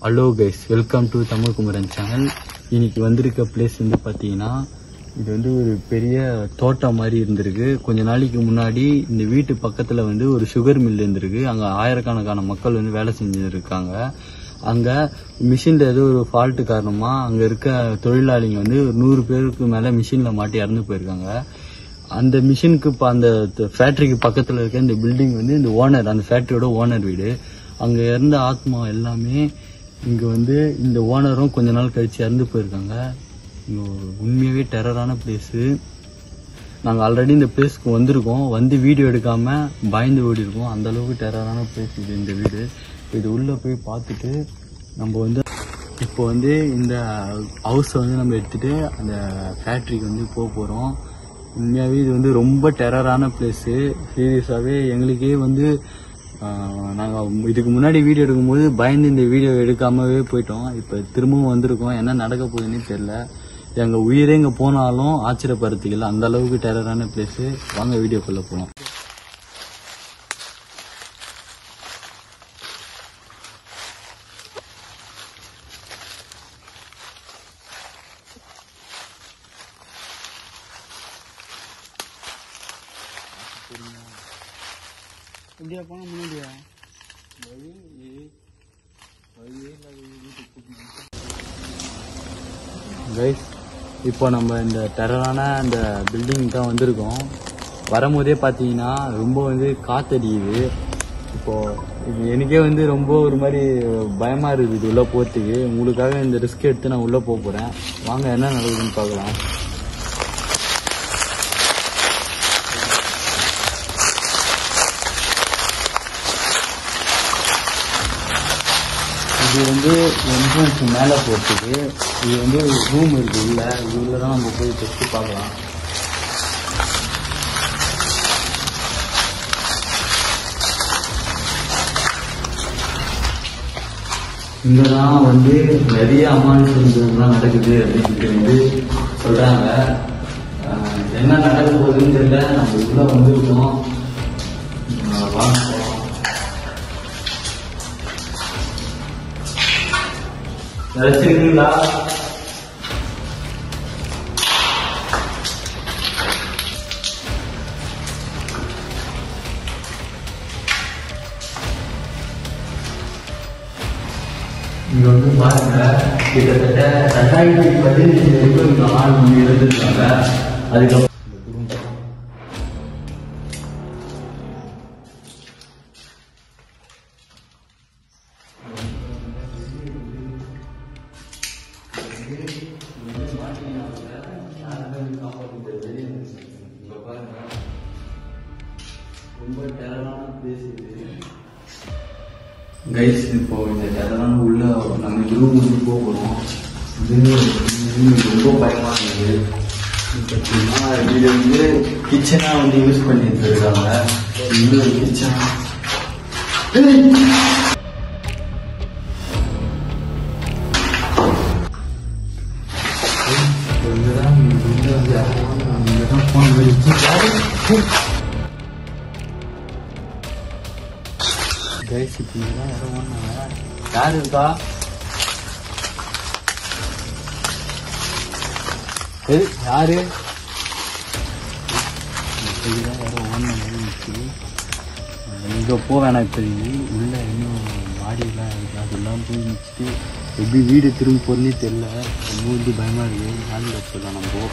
Hello guys, welcome to Tamil Kumaran channel. இன்னைக்கு வந்திருக்க place வந்து பார்த்தீங்கன்னா, இது வந்து ஒரு பெரிய தோட்டம் மாதிரி இருந்திருக்கு. கொஞ்ச நாளைக்கு முன்னாடி இந்த வீட்டு பக்கத்தில் வந்து ஒரு சுகர் மில் இருந்திருக்கு. அங்கே ஆயிரக்கணக்கான மக்கள் வந்து வேலை செஞ்சுருக்காங்க. அங்கே மிஷினில் ஏதோ ஒரு ஃபால்ட்டு காரணமாக அங்கே இருக்க தொழிலாளிங்க வந்து 100 பேருக்கு மேலே மிஷினில் மாட்டி இறந்து போயிருக்காங்க. அந்த மிஷினுக்கு இப்போ அந்த ஃபேக்ட்ரிக்கு பக்கத்தில் இருக்க இந்த பில்டிங் வந்து இந்த ஓனர், அந்த ஃபேக்ட்ரியோட ஓனர் வீடு. அங்கே இருந்த ஆத்மா எல்லாமே இங்கே வந்து இந்த ஓனரும் கொஞ்ச நாள் கழிச்சு இறந்து போயிருக்காங்க. இங்கே உண்மையாகவே டெரரான பிளேஸு. நாங்கள் ஆல்ரெடி இந்த பிளேஸ்க்கு வந்திருக்கோம், வந்து வீடியோ எடுக்காமல் பயந்து ஓடி இருக்கோம். அந்தளவுக்கு டெரரான பிளேஸ் இது இந்த வீடு. இது உள்ளே போய் பார்த்துட்டு நம்ம வந்து இப்போ வந்து இந்த ஹவுஸை வந்து நம்ம எடுத்துகிட்டு அந்த ஃபேக்ட்ரிக்கு வந்து போக போகிறோம். உண்மையாகவே இது வந்து ரொம்ப டெரரான பிளேஸு. சீரியஸாகவே எங்களுக்கே வந்து நாங்கள் இதுக்கு முன்னாடி வீடியோ எடுக்கும்போது பயந்து இந்த வீடியோ எடுக்காமவே போயிட்டோம். இப்போ திரும்பவும் வந்திருக்கோம். என்ன நடக்க போகுதுன்னு தெரியல. எங்கள் உயிரே இங்கே போனாலும் ஆச்சரியப்படுறதுக்கு அந்த அளவுக்கு டெரரான பிளேஸு. வாங்க வீடியோக்குள்ளே போகலாம். இப்படியா போனா முன்னாடியா கைஸ், இப்போ நம்ம இந்த டெரரான அந்த பில்டிங் தான் வந்திருக்கோம். வரும்போதே பார்த்தீங்கன்னா ரொம்ப வந்து காத்தடிக்குது. இப்போது இது எனக்கே வந்து ரொம்ப ஒரு மாதிரி பயமாக இருக்குது இது உள்ளே போகிறதுக்கு. உங்களுக்காக இந்த ரிஸ்க் எடுத்து நான் உள்ளே போக போகிறேன். வாங்க என்ன நடக்குதுன்னு பார்க்கலாம். இது வந்து என்ட்ரன்ஸ் மேலே போகிறதுக்கு. இது வந்து ரூம் இருக்குது உள்ள. இது உள்ள தான் நம்ம போய் டெஸ்ட்டு பார்க்கலாம். இங்கே தான் வந்து நிறைய அமானுஷங்கள்லாம் நடக்குது அப்படின்ட்டு வந்து சொல்கிறாங்க. என்ன நடக்க போகுதுன்னு தெரியல. நம்ம உள்ளே வந்துருக்கோம். வாங்க. ரசிக்கிறீங்களா? இங்க வந்து பாருங்க, கிட்டத்தட்ட 2015 வரைக்கும் இங்க ஆள் வந்து இருந்திருக்காங்க. அதுக்கப்புறம் ரொம்ப டெரரான பிளேஸ் இது. கைஸ், இப்போ இந்த டெரரான உள்ள நம்ம ரூம் வந்து போக போகிறோம். இது ரொம்ப பயமாக இருக்குது. பார்த்தீங்கன்னா இது வந்து கிச்சனாக வந்து யூஸ் பண்ணிட்டு இருக்காங்க. இன்னொரு கிச்சன். கைஸ், இப்போ யாரும் வாங்க. யார் இருக்கா? யாரு? யாரும் வாங்க. இங்கே போவேணா. இப்போ உள்ள இன்னும் மாடியெல்லாம் இருக்குது. அதெல்லாம் போய் முடிச்சுட்டு எப்படி வீடு திரும்ப போகிறதே தெரில. ரொம்ப வந்து பயமாக இருக்குது. நாள் வச்சுக்கலாம் நம்ம.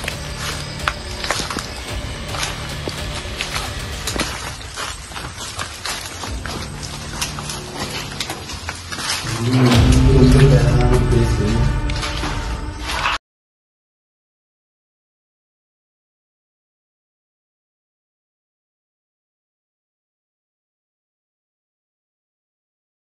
ரொம்ப டெரரான பிளேஸு.